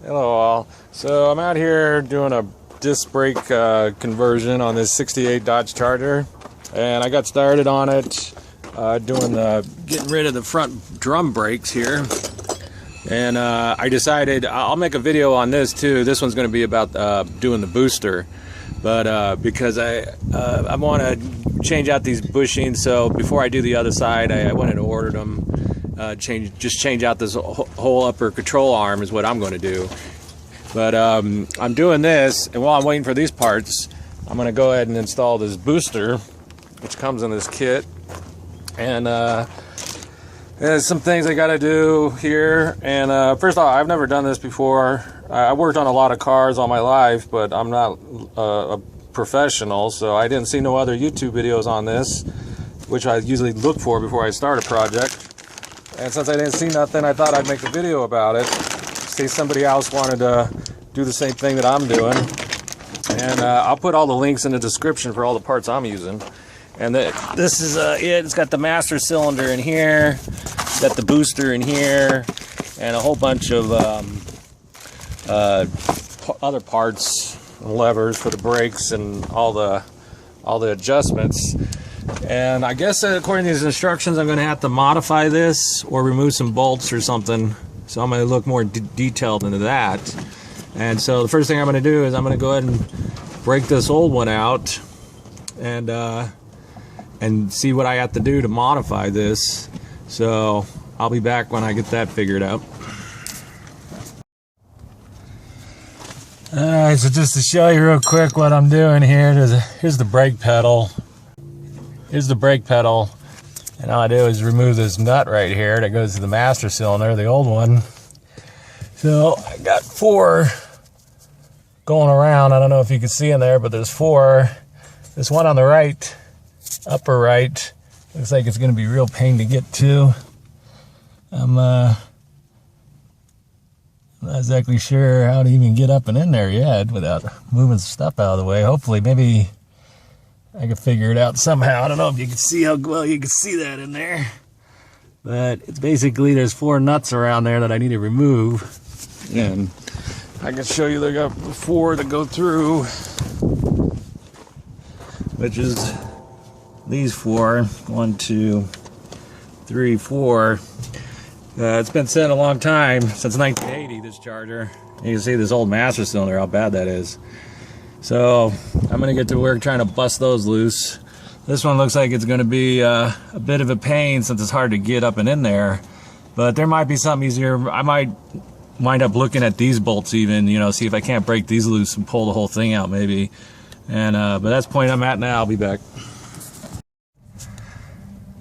Hello all. So I'm out here doing a disc brake conversion on this 68 Dodge Charger, and I got started on it getting rid of the front drum brakes here, and I decided I'll make a video on this too. This one's going to be about doing the booster, but because I want to change out these bushings, so before I do the other side, I went and ordered them. Change out this whole upper control arm is what I'm going to do. But I'm doing this, and while I'm waiting for these parts, I'm going to go ahead and install this booster, which comes in this kit. And there's some things I got to do here. And first of all, I've never done this before. I worked on a lot of cars all my life, but I'm not a professional, so I didn't see no other YouTube videos on this, which I usually look for before I start a project. And since I didn't see nothing, I thought I'd make a video about it. See, somebody else wanted to do the same thing that I'm doing. And I'll put all the links in the description for all the parts I'm using. And this is it. It's got the master cylinder in here, it's got the booster in here, and a whole bunch of other parts and levers for the brakes and all the adjustments. And I guess according to these instructions, I'm going to have to modify this or remove some bolts or something. So I'm going to look more detailed into that. And so the first thing I'm going to do is I'm going to go ahead and break this old one out and see what I have to do to modify this. So I'll be back when I get that figured out. Alright, so just to show you real quick what I'm doing here, here's the brake pedal. Here's the brake pedal, and all I do is remove this nut right here that goes to the master cylinder, the old one. So I got 4 going around. I don't know if you can see in there, but there's 4. This one on the right, upper right, looks like it's going to be a real pain to get to. I'm not exactly sure how to even get up and in there yet without moving stuff out of the way. Hopefully, maybe I can figure it out somehow. I don't know if you can see how well you can see that in there. But it's basically, there's 4 nuts around there that I need to remove. And I can show you, they got 4 that go through, which is these 4. 1, 2, 3, 4. It's been sitting a long time, since 1980, this Charger. You can see this old master cylinder, how bad that is. So I'm going to get to work trying to bust those loose. This one looks like it's going to be a bit of a pain since it's hard to get up and in there. But there might be something easier. I might wind up looking at these bolts even, see if I can't break these loose and pull the whole thing out maybe. And but that's the point I'm at now. I'll be back.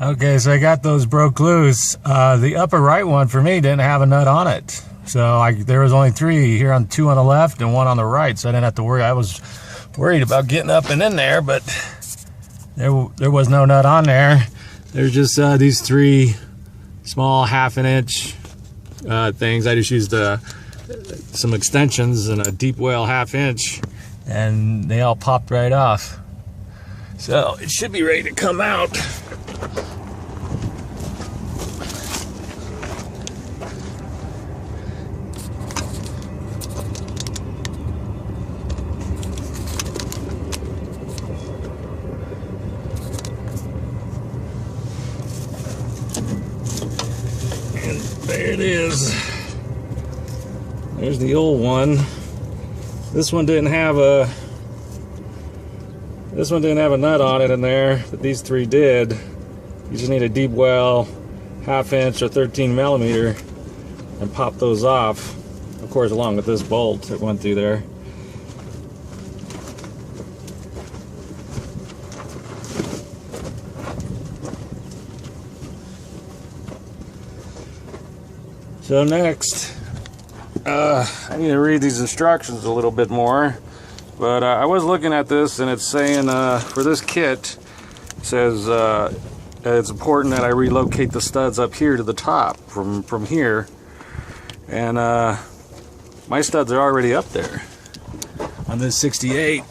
Okay, so I got those broke loose. The upper right one for me didn't have a nut on it. So there was only 3 here, 2 on the left and 1 on the right, so I didn't have to worry. I was worried about getting up and in there, but there was no nut on there. There's just these 3 small 1/2 inch things. I just used some extensions and a deep well 1/2 inch, and they all popped right off. So it should be ready to come out. There it is. There's the old one. This one didn't have a nut on it in there, but these 3 did. You just need a deep well 1/2 inch or 13 millimeter and pop those off. Of course, along with this bolt that went through there. So next, I need to read these instructions a little bit more, but I was looking at this and it's saying for this kit, it says it's important that I relocate the studs up here to the top from here, and my studs are already up there on this 68,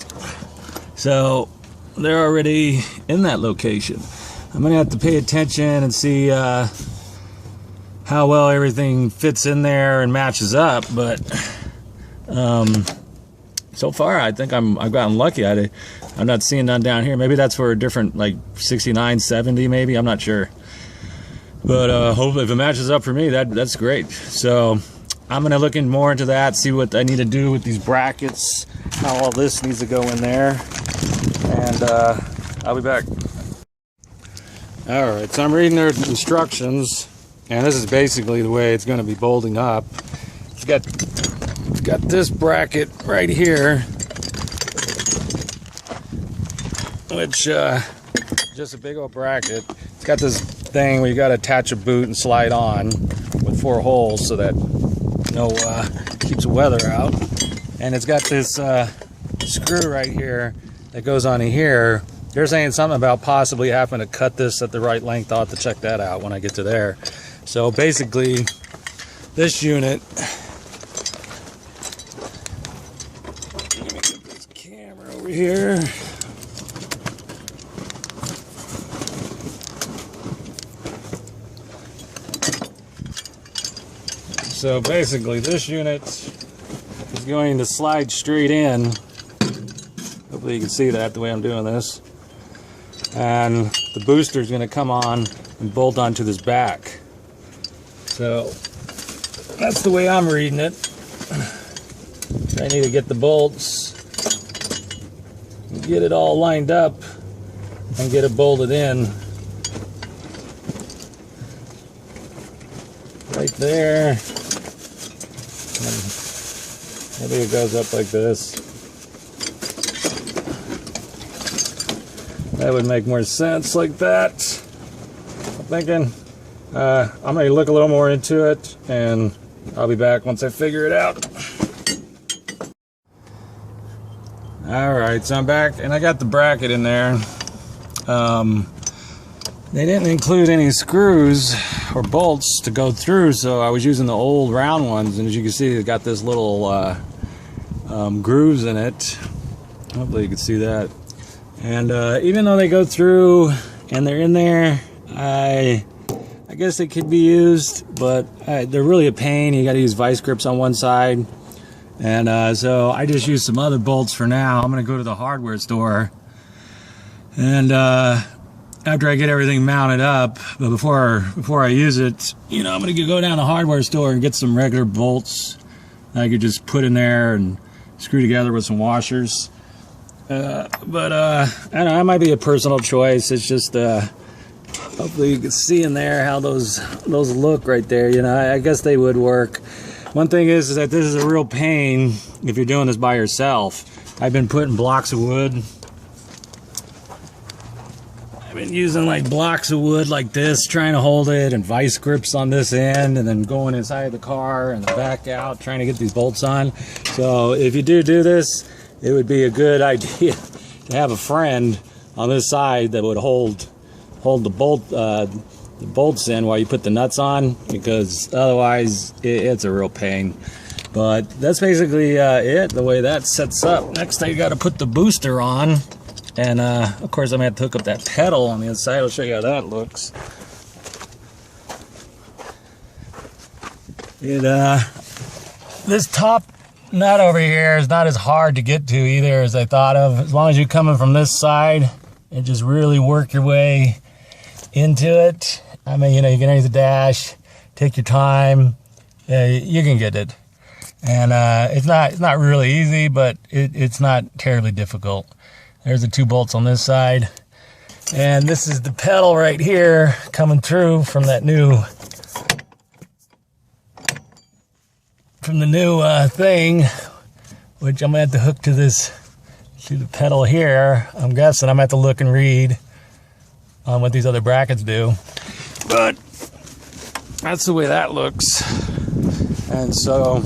so they're already in that location. I'm gonna have to pay attention and see how well everything fits in there and matches up, but So far, I think I've gotten lucky. I'm not seeing none down here. Maybe that's for a different, like 69, 70 maybe. I'm not sure. But hopefully if it matches up for me, that's great. So I'm going to look in more into that, see what I need to do with these brackets, how all this needs to go in there. And I'll be back. Alright, so I'm reading their instructions, and this is basically the way it's going to be bolting up. It's got this bracket right here, which just a big old bracket. It's got this thing where you got to attach a boot and slide on with 4 holes so that keeps the weather out. And it's got this screw right here that goes on here. They're saying something about possibly having to cut this at the right length. I'll have to check that out when I get to there. So basically, this unit, let me get this camera over here. So basically, this unit is going to slide straight in. Hopefully you can see that the way I'm doing this. And the booster is going to come on and bolt onto this back. So that's the way I'm reading it. I need to get the bolts, get it all lined up, and get it bolted in. Right there. And maybe it goes up like this. That would make more sense like that. I'm thinking I'm going to look a little more into it, and I'll be back once I figure it out. Alright, so I'm back, and I got the bracket in there. They didn't include any screws or bolts to go through, so I was using the old round ones, and as you can see, it got this little grooves in it. Hopefully you can see that. And even though they go through and they're in there, I guess they could be used, but they're really a pain. You got to use vice grips on one side, and so I just use some other bolts for now. I'm going to go to the hardware store, and after I get everything mounted up, but before I use it, I'm going to go down to the hardware store and get some regular bolts I could just put in there and screw together with some washers. But I don't know, that might be a personal choice. It's just hopefully you can see in there how those look right there. I guess they would work. One thing is that this is a real pain if you're doing this by yourself. I've been putting blocks of wood. I've been using like blocks of wood like this, trying to hold it, and vice grips on this end, and then going inside the car and the back out, trying to get these bolts on. So if you do this, it would be a good idea to have a friend on this side that would hold the bolts in while you put the nuts on, because otherwise it's a real pain. But that's basically it, the way that sets up. Next I got to put the booster on, and of course I'm going to have to hook up that pedal on the inside. I'll show you how that looks. This top nut over here is not as hard to get to either as I thought of. As long as you're coming from this side and just really work your way into it. I mean, you can use the dash, take your time, you can get it. And it's not really easy, but it's not terribly difficult. There's the 2 bolts on this side, and this is the pedal right here coming through from that new thing, which I'm gonna have to hook to the pedal here. I'm guessing I'm gonna have to look and read on what these other brackets do, but that's the way that looks. And so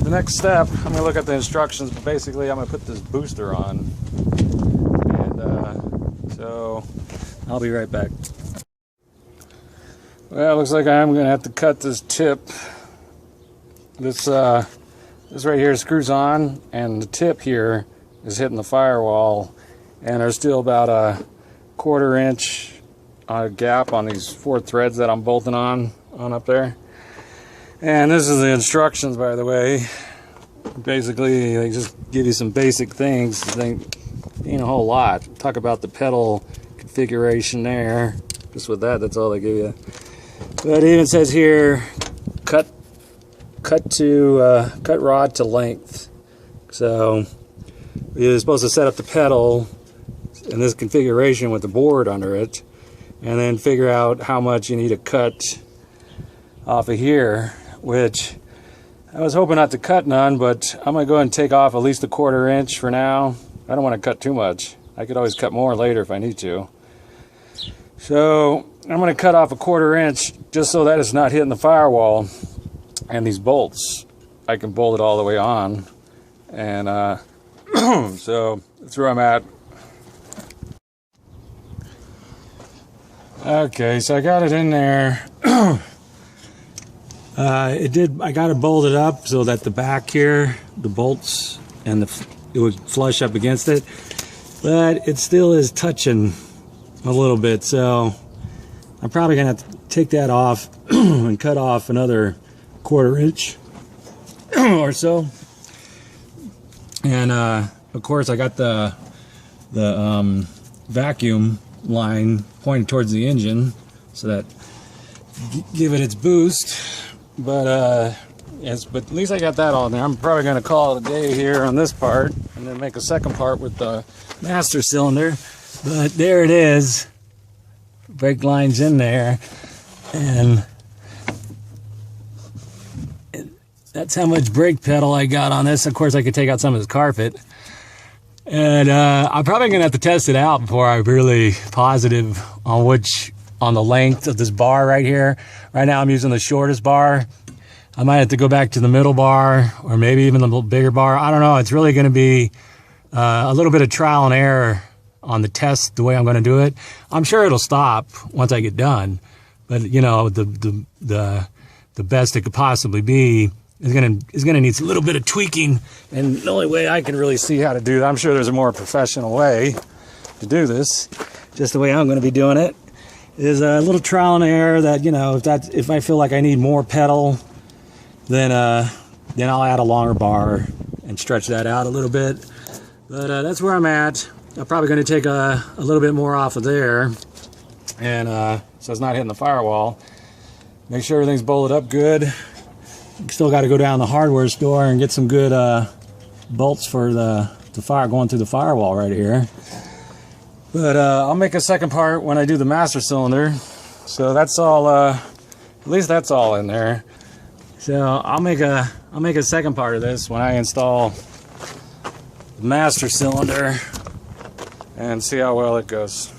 the next step, I'm gonna look at the instructions, but basically I'm gonna put this booster on, and so I'll be right back. Well, it looks like I'm going to have to cut this tip. This right here screws on, and the tip here is hitting the firewall, and there's still about a 1/4 inch gap on these 4 threads that I'm bolting on up there. And this is the instructions, by the way. Basically, they just give you some basic things. They ain't a whole lot. Talk about the pedal configuration there. Just with that, that's all they give you. But it even says here, cut rod to length. So you're supposed to set up the pedal in this configuration with the board under it, and then figure out how much you need to cut off of here, which I was hoping not to cut none, but I'm going to go ahead and take off at least a 1/4 inch for now. I don't want to cut too much. I could always cut more later if I need to. So I'm going to cut off a 1/4 inch just so that it's not hitting the firewall. And these bolts, I can bolt it all the way on. And so that's where I'm at. Okay, so I got it in there. I got it bolted up so that the back here, the bolts, and it would flush up against it. But it still is touching a little bit, so I'm probably gonna have to take that off and cut off another 1/4 inch or so. And of course, I got the vacuum line pointed towards the engine, so that give it its boost. But yes, but at least I got that all in there. I'm probably going to call it a day here on this part, and then make a second part with the master cylinder. But there it is. Brake line's in there, and that's how much brake pedal I got on this. Of course, I could take out some of this carpet. And I'm probably going to have to test it out before I'm really positive on the length of this bar right here. Right now I'm using the shortest bar. I might have to go back to the middle bar, or maybe even the little bigger bar. I don't know. It's really going to be a little bit of trial and error on the test, the way I'm going to do it. I'm sure it'll stop once I get done. But, you know, the best it could possibly be is gonna need a little bit of tweaking, and the only way I can really see how to do that, I'm sure there's a more professional way to do this, just the way I'm going to be doing it, is a little trial and error. That, you know, if I feel like I need more pedal, then I'll add a longer bar and stretch that out a little bit. But that's where I'm at. I'm probably going to take a little bit more off of there, and so it's not hitting the firewall. Make sure everything's bolted up good. Still got to go down to the hardware store and get some good bolts for the fire going through the firewall right here. But I'll make a second part when I do the master cylinder. So that's all. At least that's all in there. So I'll make a second part of this when I install the master cylinder and see how well it goes.